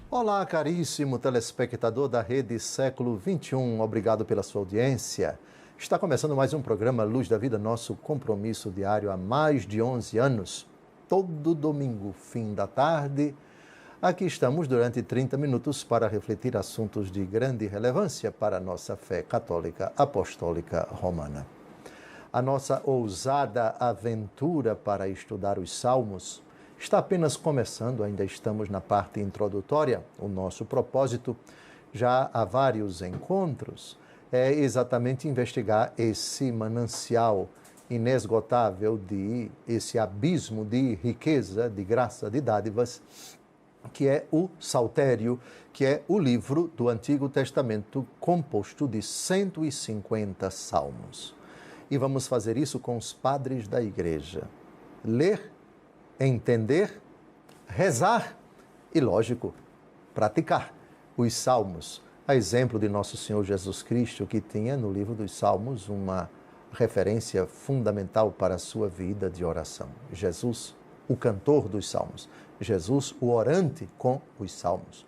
Olá, caríssimo telespectador da Rede Século XXI, obrigado pela sua audiência. Está começando mais um programa Luz da Vida, nosso compromisso diário há mais de 11 anos. Todo domingo, fim da tarde, aqui estamos durante 30 minutos para refletir assuntos de grande relevância para a nossa fé católica apostólica romana. A nossa ousada aventura para estudar os Salmos está apenas começando, ainda estamos na parte introdutória. O nosso propósito, já há vários encontros, é exatamente investigar esse manancial inesgotável, esse abismo de riqueza, de graça, de dádivas, que é o Saltério, que é o livro do Antigo Testamento composto de 150 salmos. E vamos fazer isso com os padres da Igreja. Ler, entender, rezar e, lógico, praticar os salmos. A exemplo de Nosso Senhor Jesus Cristo, que tinha no livro dos Salmos uma referência fundamental para a sua vida de oração. Jesus, o cantor dos salmos. Jesus, o orante com os salmos.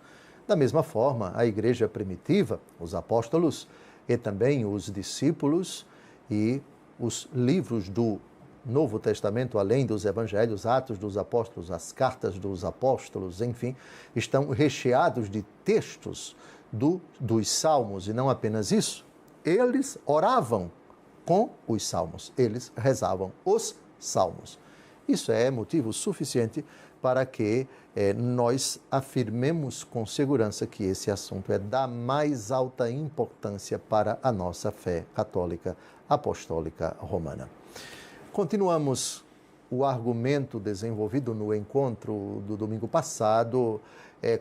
Da mesma forma, a igreja primitiva, os apóstolos e também os discípulos e os livros do Novo Testamento, além dos Evangelhos, Atos dos Apóstolos, as Cartas dos Apóstolos, enfim, estão recheados de textos dos Salmos. E não apenas isso, eles oravam com os Salmos, eles rezavam os Salmos. Isso é motivo suficiente para que nós afirmemos com segurança que esse assunto é da mais alta importância para a nossa fé católica apostólica romana. Continuamos o argumento desenvolvido no encontro do domingo passado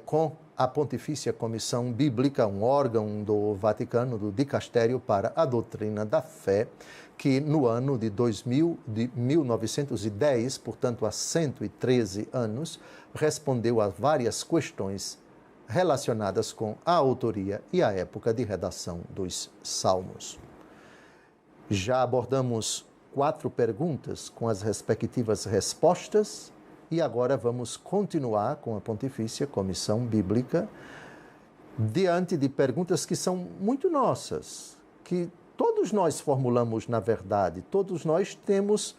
com a Pontifícia Comissão Bíblica, um órgão do Vaticano, do Dicastério para a Doutrina da Fé, que no ano de 1910, portanto há 113 anos, respondeu a várias questões relacionadas com a autoria e a época de redação dos Salmos. Já abordamos 4 perguntas com as respectivas respostas e agora vamos continuar com a Pontifícia Comissão Bíblica diante de perguntas que são muito nossas, que todos nós formulamos na verdade, todos nós temos,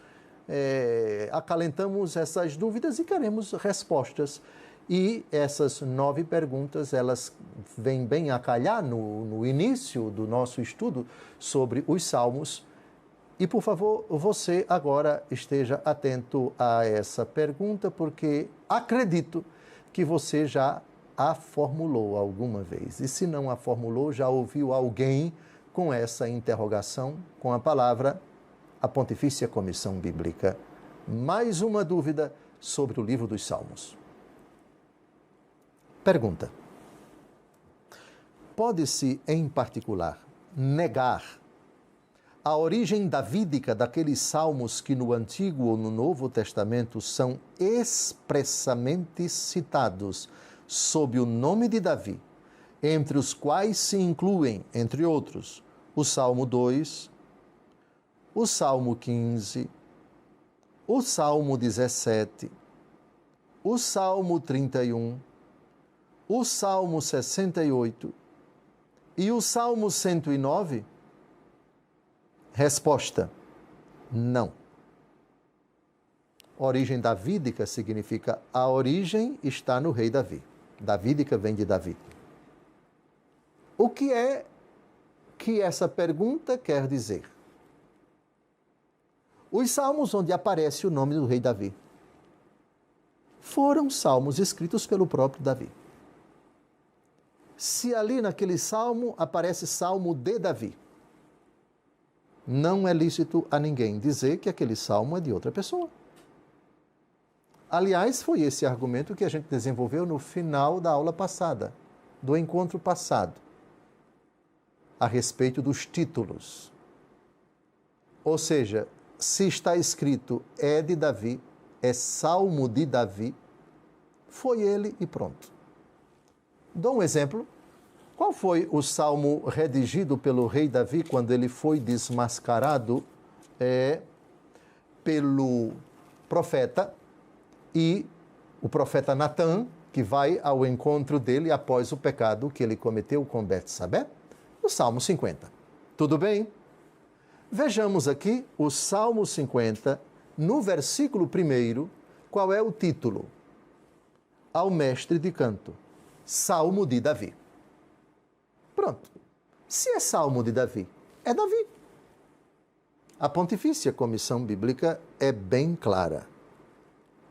acalentamos essas dúvidas e queremos respostas. E essas 9 perguntas, elas vêm bem a calhar no início do nosso estudo sobre os Salmos. E, por favor, você agora esteja atento a essa pergunta, porque acredito que você já a formulou alguma vez. E se não a formulou, já ouviu alguém com essa interrogação, com a palavra, a Pontifícia Comissão Bíblica. Mais uma dúvida sobre o livro dos Salmos. Pergunta: pode-se, em particular, negar a origem davídica daqueles salmos que no Antigo ou no Novo Testamento são expressamente citados sob o nome de Davi, entre os quais se incluem, entre outros, o Salmo 2, o Salmo 15, o Salmo 17, o Salmo 31, o Salmo 68 e o Salmo 109? Resposta: não. Origem davídica significa a origem está no rei Davi. Davídica vem de Davi. O que é que essa pergunta quer dizer? Os salmos onde aparece o nome do rei Davi foram salmos escritos pelo próprio Davi. Se ali naquele salmo aparece Salmo de Davi, não é lícito a ninguém dizer que aquele salmo é de outra pessoa. Aliás, foi esse argumento que a gente desenvolveu no final da aula passada, do encontro passado, a respeito dos títulos. Ou seja, se está escrito é de Davi, é Salmo de Davi, foi ele e pronto. Dou um exemplo. Qual foi o salmo redigido pelo rei Davi quando ele foi desmascarado pelo profeta e o profeta Natã, que vai ao encontro dele após o pecado que ele cometeu com Betsabé? O Salmo 50. Tudo bem? Vejamos aqui o Salmo 50, no versículo 1, qual é o título? Ao mestre de canto, Salmo de Davi. Pronto. Se é Salmo de Davi, é Davi. A Pontifícia Comissão Bíblica é bem clara.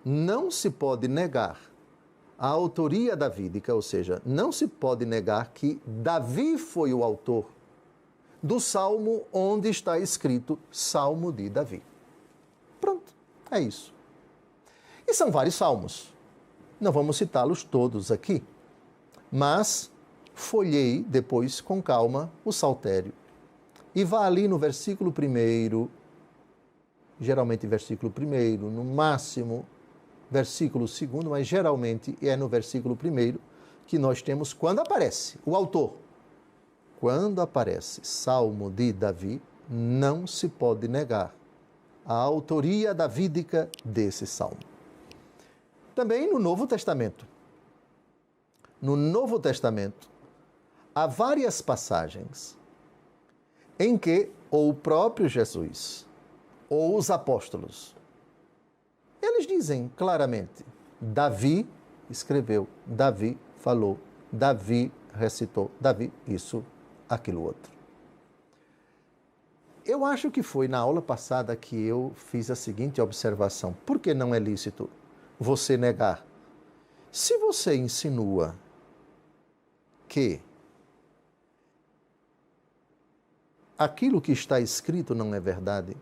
Não se pode negar a autoria davídica, ou seja, não se pode negar que Davi foi o autor do salmo onde está escrito Salmo de Davi. Pronto, é isso. E são vários salmos. Não vamos citá-los todos aqui, mas folhei depois com calma o saltério e vá ali no versículo 1, geralmente versículo 1, no máximo versículo 2, mas geralmente é no versículo 1 que nós temos quando aparece o autor. Quando aparece Salmo de Davi, não se pode negar a autoria davídica desse salmo. Também no Novo Testamento. No Novo Testamento, há várias passagens em que ou o próprio Jesus ou os apóstolos, eles dizem claramente, Davi escreveu, Davi falou, Davi recitou, Davi isso, aquilo outro. Eu acho que foi na aula passada que eu fiz a seguinte observação. Por que não é lícito você negar? Se você insinua que aquilo que está escrito não é verdade,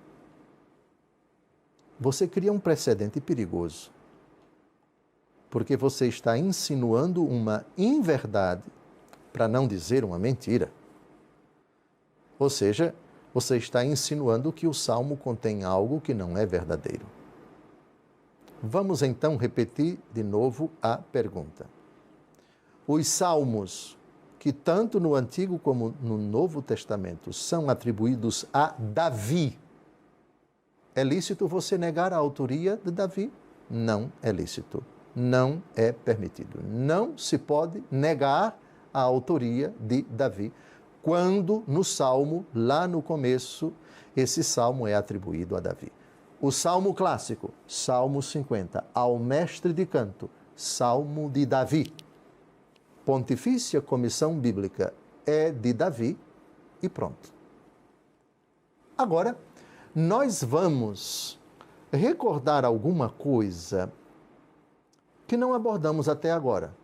você cria um precedente perigoso, porque você está insinuando uma inverdade, para não dizer uma mentira. Ou seja, você está insinuando que o Salmo contém algo que não é verdadeiro. Vamos então repetir de novo a pergunta. Os salmos que tanto no Antigo como no Novo Testamento são atribuídos a Davi, é lícito você negar a autoria de Davi? Não é lícito. Não é permitido. Não se pode negar a autoria de Davi, quando no Salmo, lá no começo, esse Salmo é atribuído a Davi. O Salmo clássico, Salmo 50, ao mestre de canto, Salmo de Davi. Pontifícia Comissão Bíblica é de Davi e pronto. Agora, nós vamos recordar alguma coisa que não abordamos até agora.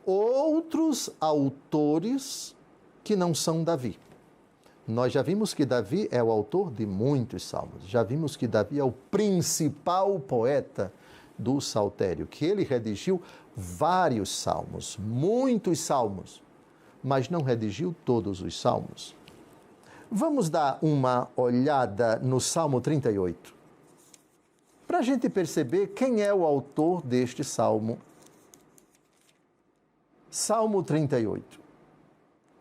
Outros autores que não são Davi. Nós já vimos que Davi é o autor de muitos salmos. Já vimos que Davi é o principal poeta do saltério, que ele redigiu vários salmos, muitos salmos, mas não redigiu todos os salmos. Vamos dar uma olhada no Salmo 38, para a gente perceber quem é o autor deste salmo. Salmo 38.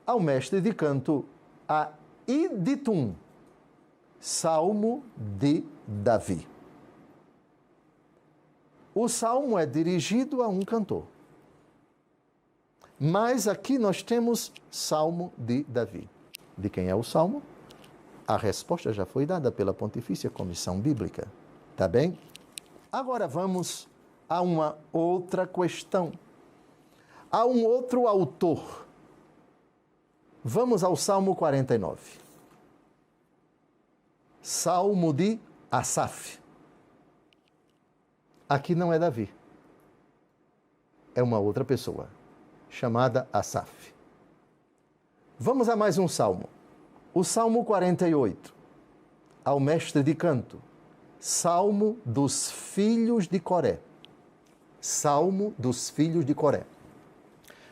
Ao mestre de canto, a Iditum, Salmo de Davi. O salmo é dirigido a um cantor. Mas aqui nós temos Salmo de Davi. De quem é o salmo? A resposta já foi dada pela Pontifícia Comissão Bíblica. Tá bem? Agora vamos a uma outra questão. Há um outro autor. Vamos ao Salmo 49. Salmo de Asaf. Aqui não é Davi. É uma outra pessoa, chamada Asaf. Vamos a mais um salmo. O Salmo 48. Ao mestre de canto. Salmo dos filhos de Coré. Salmo dos filhos de Coré.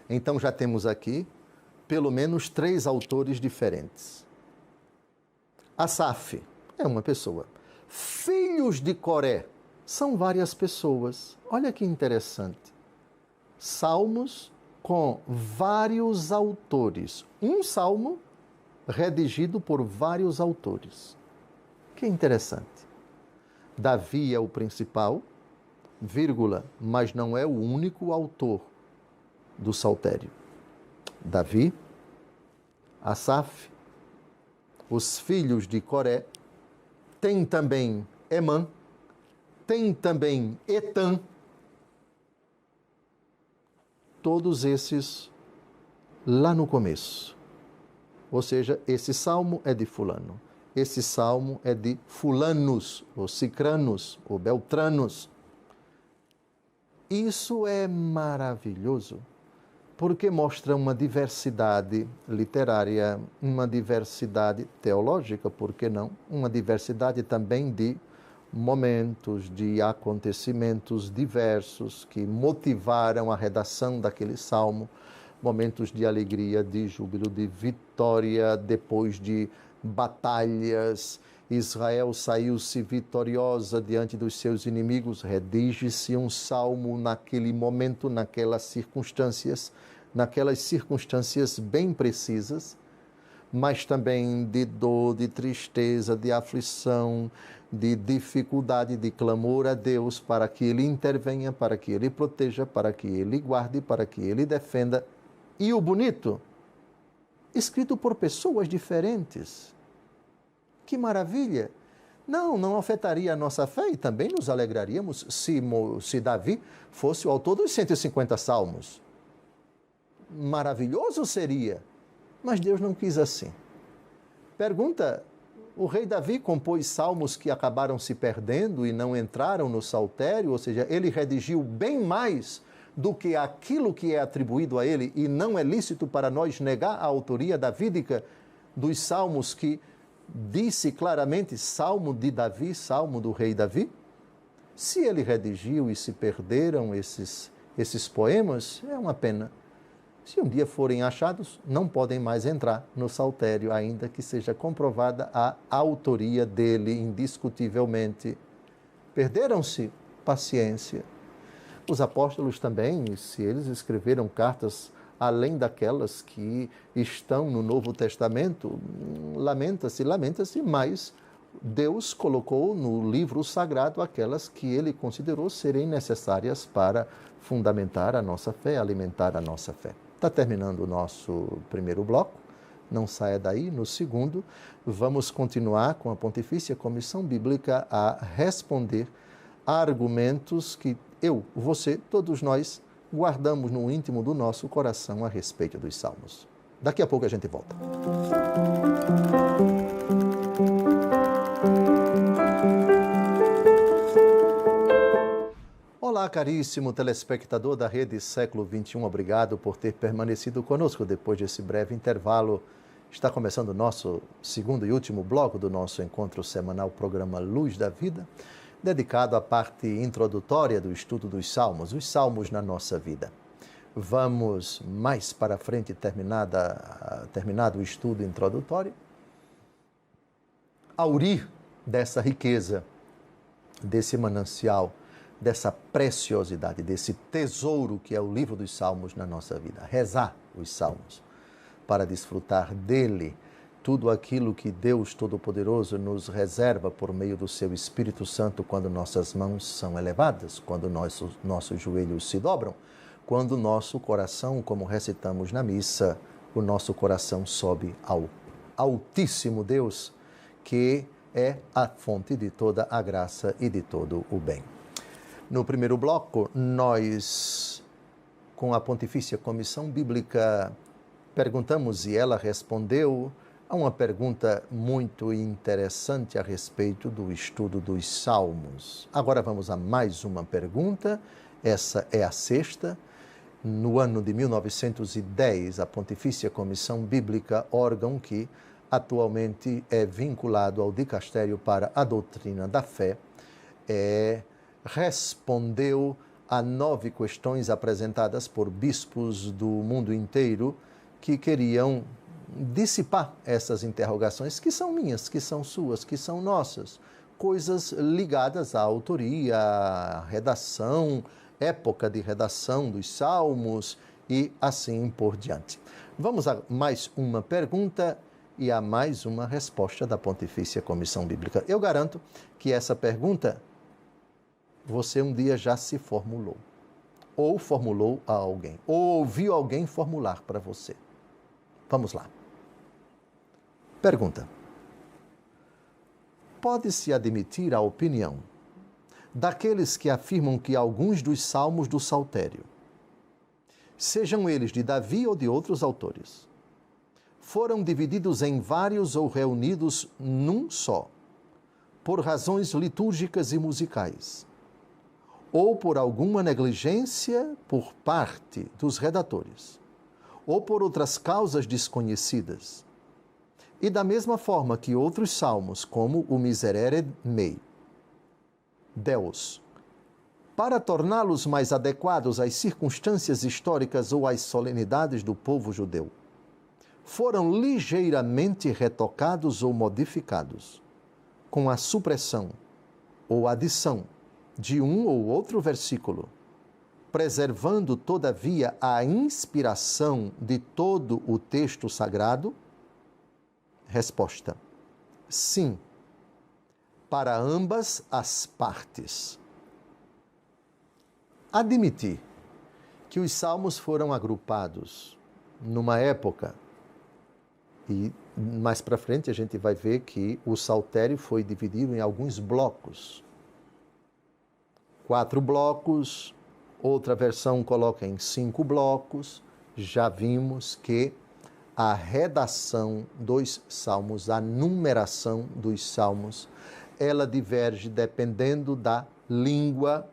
Então já temos aqui pelo menos 3 autores diferentes. Asaf é uma pessoa. Filhos de Coré são várias pessoas. Olha que interessante. Salmos com vários autores. Um salmo redigido por vários autores. Que interessante. Davi é o principal, vírgula, mas não é o único autor do saltério. Davi, Asaf, os filhos de Coré, tem também Emã, tem também Etan. Todos esses lá no começo. Ou seja, esse salmo é de fulano, esse salmo é de fulanos, ou cicranos, ou beltranos. Isso é maravilhoso, porque mostra uma diversidade literária, uma diversidade teológica, por que não? Uma diversidade também de momentos, de acontecimentos diversos que motivaram a redação daquele salmo, momentos de alegria, de júbilo, de vitória, depois de batalhas. Israel saiu-se vitoriosa diante dos seus inimigos, redige-se um salmo naquele momento, naquelas circunstâncias bem precisas, mas também de dor, de tristeza, de aflição, de dificuldade, de clamor a Deus para que Ele intervenha, para que Ele proteja, para que Ele guarde, para que Ele defenda. E o bonito, escrito por pessoas diferentes. Que maravilha! Não afetaria a nossa fé e também nos alegraríamos se Davi fosse o autor dos 150 salmos. Maravilhoso seria, mas Deus não quis assim. Pergunta, o rei Davi compôs salmos que acabaram se perdendo e não entraram no saltério, ou seja, ele redigiu bem mais do que aquilo que é atribuído a ele, e não é lícito para nós negar a autoria davídica dos salmos que disse claramente salmo de Davi, salmo do rei Davi? Se ele redigiu e se perderam esses poemas, é uma pena. Se um dia forem achados, não podem mais entrar no saltério, ainda que seja comprovada a autoria dele indiscutivelmente. Perderam-se? Paciência. Os apóstolos também, se eles escreveram cartas além daquelas que estão no Novo Testamento, lamenta-se, mas Deus colocou no livro sagrado aquelas que ele considerou serem necessárias para fundamentar a nossa fé, alimentar a nossa fé. Está terminando o nosso primeiro bloco, não saia daí. No segundo, vamos continuar com a Pontifícia Comissão Bíblica a responder a argumentos que eu, você, todos nós, guardamos no íntimo do nosso coração a respeito dos Salmos. Daqui a pouco a gente volta. Olá, caríssimo telespectador da Rede Século XXI, obrigado por ter permanecido conosco depois desse breve intervalo. Está começando o nosso segundo e último bloco do nosso encontro semanal, programa Luz da Vida, dedicado à parte introdutória do estudo dos Salmos, os Salmos na nossa vida. Vamos mais para frente, terminado o estudo introdutório, aurir dessa riqueza, desse manancial, dessa preciosidade, desse tesouro que é o livro dos Salmos na nossa vida. Rezar os Salmos para desfrutar dele, tudo aquilo que Deus Todo-Poderoso nos reserva por meio do seu Espírito Santo quando nossas mãos são elevadas, quando nossos joelhos se dobram, quando nosso coração, como recitamos na missa, o nosso coração sobe ao Altíssimo Deus, que é a fonte de toda a graça e de todo o bem. No primeiro bloco, nós, com a Pontifícia Comissão Bíblica, perguntamos e ela respondeu a uma pergunta muito interessante a respeito do estudo dos Salmos. Agora vamos a mais uma pergunta, essa é a sexta. No ano de 1910, a Pontifícia Comissão Bíblica, órgão que atualmente é vinculado ao Dicastério para a Doutrina da Fé, respondeu a 9 questões apresentadas por bispos do mundo inteiro que queriam dissipar essas interrogações que são minhas, que são suas, que são nossas, coisas ligadas à autoria, à redação, época de redação dos Salmos e assim por diante. Vamos a mais uma pergunta e a mais uma resposta da Pontifícia Comissão Bíblica. Eu garanto que essa pergunta você um dia já se formulou, ou formulou a alguém, ou ouviu alguém formular para você. Vamos lá. Pergunta: pode-se admitir a opinião daqueles que afirmam que alguns dos salmos do Saltério, sejam eles de Davi ou de outros autores, foram divididos em vários ou reunidos num só, por razões litúrgicas e musicais, ou por alguma negligência por parte dos redatores, ou por outras causas desconhecidas, e da mesma forma que outros salmos, como o Miserere Mei, Deus, para torná-los mais adequados às circunstâncias históricas ou às solenidades do povo judeu, foram ligeiramente retocados ou modificados, com a supressão ou adição de um ou outro versículo, preservando, todavia, a inspiração de todo o texto sagrado? Resposta: sim, para ambas as partes. Admitir que os salmos foram agrupados numa época, e mais para frente a gente vai ver que o saltério foi dividido em alguns blocos. 4 blocos, outra versão coloca em 5 blocos. Já vimos que a redação dos salmos, a numeração dos salmos, ela diverge dependendo da língua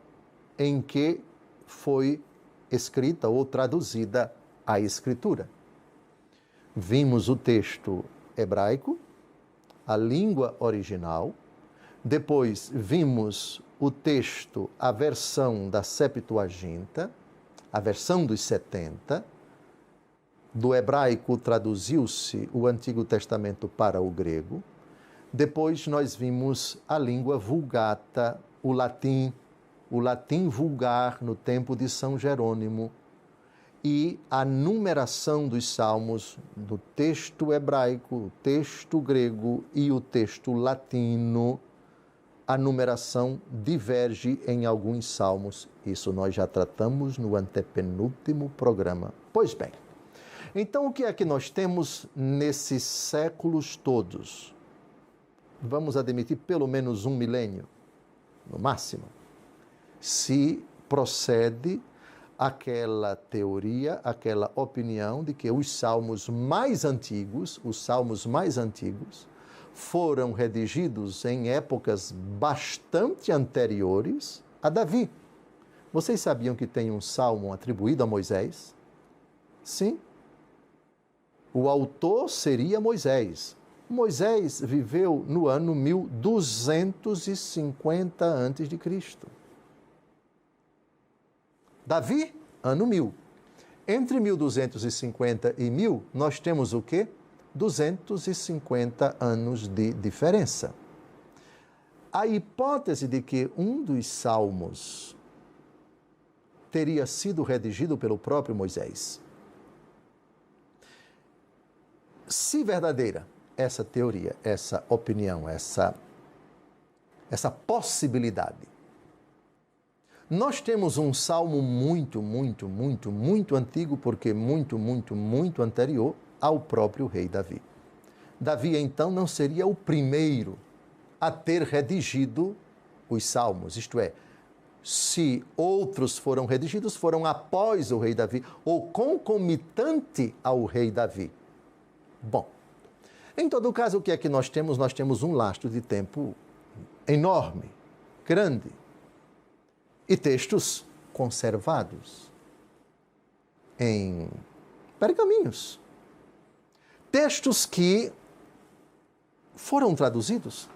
em que foi escrita ou traduzida a escritura. Vimos o texto hebraico, a língua original, depois vimos o texto, a versão da Septuaginta, a versão dos 70, do hebraico traduziu-se o Antigo Testamento para o grego, depois nós vimos a língua vulgata, o latim vulgar no tempo de São Jerônimo, e a numeração dos salmos do texto hebraico, o texto grego e o texto latino. A numeração diverge em alguns salmos. Isso nós já tratamos no antepenúltimo programa. Pois bem, então o que é que nós temos nesses séculos todos? Vamos admitir pelo menos 1 milênio, no máximo, se procede aquela teoria, aquela opinião de que os salmos mais antigos, foram redigidos em épocas bastante anteriores a Davi. Vocês sabiam que tem um salmo atribuído a Moisés? Sim. O autor seria Moisés. Moisés viveu no ano 1250 a.C. Davi, ano 1000. Entre 1250 e 1000, nós temos o quê? 250 anos de diferença. A hipótese de que um dos salmos teria sido redigido pelo próprio Moisés. Se verdadeira essa teoria, essa opinião, essa possibilidade, nós temos um salmo muito antigo, porque muito anterior ao próprio rei Davi. Davi, então, não seria o primeiro a ter redigido os salmos, isto é, se outros foram redigidos, foram após o rei Davi, ou concomitante ao rei Davi. Bom, em todo caso, o que é que nós temos? Nós temos um lastro de tempo enorme, grande, e textos conservados em pergaminhos. Textos que foram traduzidos,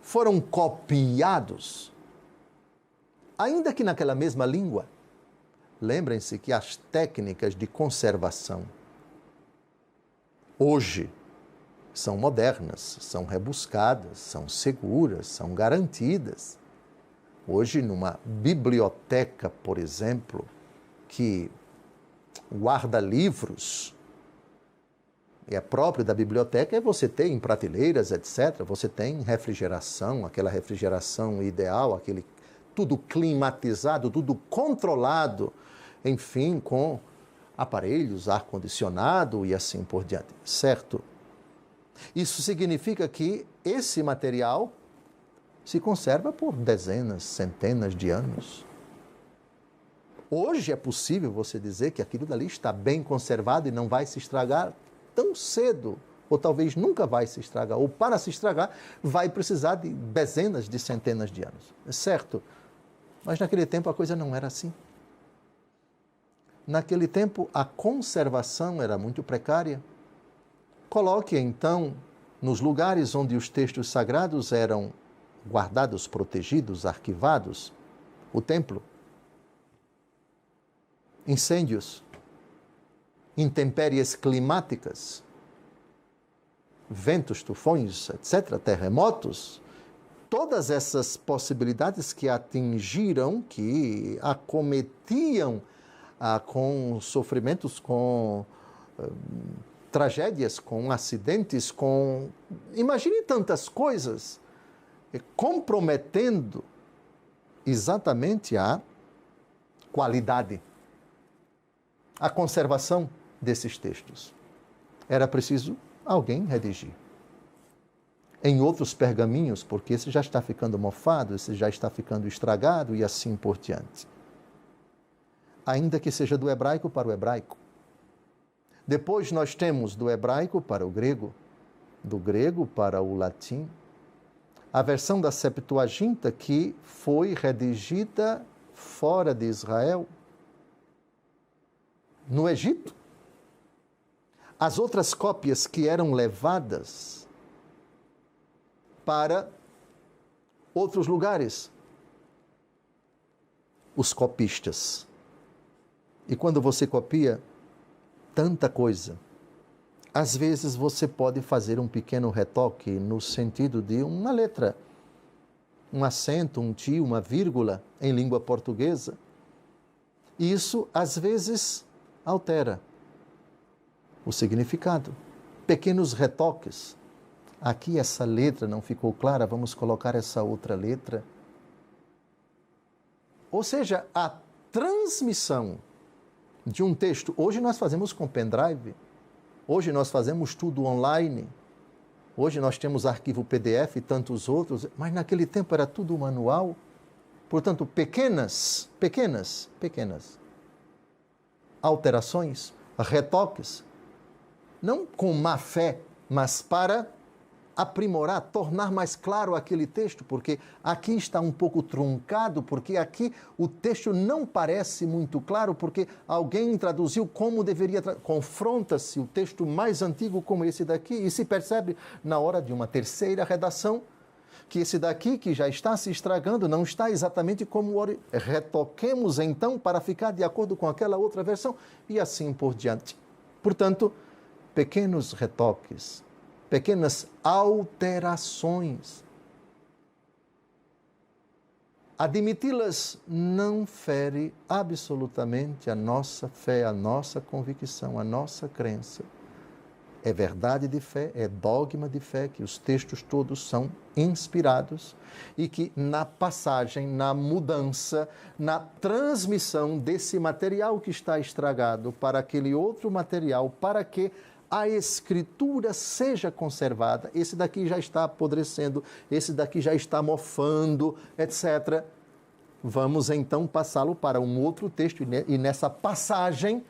foram copiados, ainda que naquela mesma língua. Lembrem-se que as técnicas de conservação hoje são modernas, são rebuscadas, são seguras, são garantidas. Hoje, numa biblioteca, por exemplo, que guarda-livros, é próprio da biblioteca, é você ter em prateleiras, etc. Você tem refrigeração, aquela refrigeração ideal, aquele tudo climatizado, tudo controlado, enfim, com aparelhos, ar-condicionado e assim por diante, certo? Isso significa que esse material se conserva por dezenas, centenas de anos. Hoje é possível você dizer que aquilo dali está bem conservado e não vai se estragar tão cedo, ou talvez nunca vai se estragar, ou para se estragar vai precisar de dezenas de centenas de anos, certo? Mas naquele tempo a coisa não era assim. Naquele tempo a conservação era muito precária. Coloque então nos lugares onde os textos sagrados eram guardados, protegidos, arquivados, o templo, incêndios, intempéries climáticas, ventos, tufões, etc., terremotos, todas essas possibilidades que atingiram, que acometiam com sofrimentos, com tragédias, com acidentes, com... Imagine tantas coisas, comprometendo exatamente a qualidade, a conservação desses textos. Era preciso alguém redigir. Em outros pergaminhos, porque esse já está ficando mofado, esse já está ficando estragado e assim por diante. Ainda que seja do hebraico para o hebraico. Depois nós temos do hebraico para o grego, do grego para o latim, a versão da Septuaginta que foi redigida fora de Israel, no Egito. As outras cópias que eram levadas para outros lugares, os copistas. E quando você copia tanta coisa, às vezes você pode fazer um pequeno retoque no sentido de uma letra, um acento, um tio, uma vírgula em língua portuguesa. E isso, às vezes, altera o significado. Pequenos retoques. Aqui essa letra não ficou clara, vamos colocar essa outra letra. Ou seja, a transmissão de um texto. Hoje nós fazemos com pendrive. Hoje nós fazemos tudo online. Hoje nós temos arquivo PDF e tantos outros, mas naquele tempo era tudo manual. Portanto, pequenas alterações, retoques, não com má fé, mas para aprimorar, tornar mais claro aquele texto, porque aqui está um pouco truncado, porque aqui o texto não parece muito claro, porque alguém traduziu como deveria. Confronta-se o texto mais antigo como esse daqui e se percebe na hora de uma terceira redação que esse daqui, que já está se estragando, não está exatamente como retoquemos então para ficar de acordo com aquela outra versão e assim por diante. Portanto, pequenos retoques, pequenas alterações. Admiti-las não fere absolutamente a nossa fé, a nossa convicção, a nossa crença. É verdade de fé, é dogma de fé que os textos todos são inspirados e que na passagem, na mudança, na transmissão desse material que está estragado para aquele outro material, para que a Escritura seja conservada, esse daqui já está apodrecendo, esse daqui já está mofando, etc. Vamos então passá-lo para um outro texto e nessa passagem,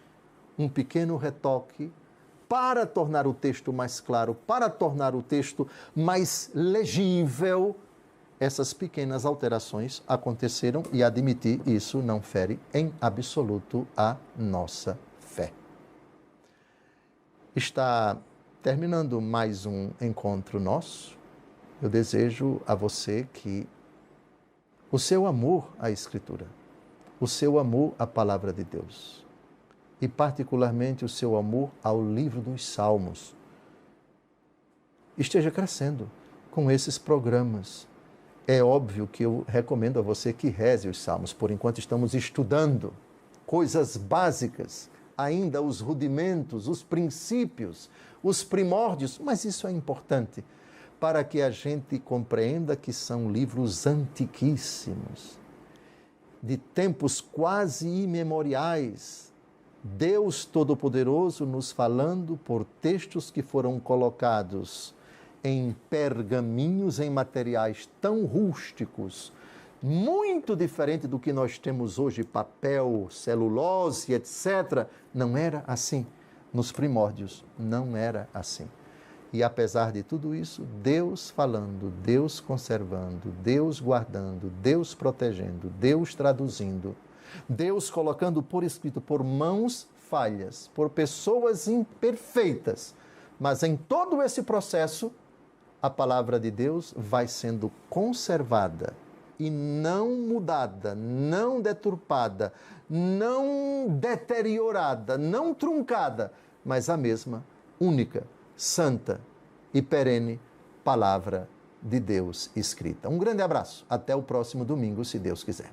um pequeno retoque para tornar o texto mais claro, para tornar o texto mais legível. Essas pequenas alterações aconteceram e admitir isso não fere em absoluto a nossa fé. Está terminando mais um encontro nosso. Eu desejo a você que o seu amor à Escritura, o seu amor à Palavra de Deus e particularmente o seu amor ao livro dos Salmos esteja crescendo com esses programas. É óbvio que eu recomendo a você que reze os Salmos. Por enquanto estamos estudando coisas básicas ainda os rudimentos, os princípios, os primórdios, mas isso é importante para que a gente compreenda que são livros antiquíssimos, de tempos quase imemoriais. Deus Todo-Poderoso nos falando por textos que foram colocados em pergaminhos, em materiais tão rústicos, muito diferente do que nós temos hoje, papel, celulose, etc. Não era assim. Nos primórdios, não era assim. E apesar de tudo isso, Deus falando, Deus conservando, Deus guardando, Deus protegendo, Deus traduzindo, Deus colocando por escrito, por mãos falhas, por pessoas imperfeitas. Mas em todo esse processo, a palavra de Deus vai sendo conservada e não mudada, não deturpada, não deteriorada, não truncada, mas a mesma, única, santa e perene palavra de Deus escrita. Um grande abraço. Até o próximo domingo, se Deus quiser.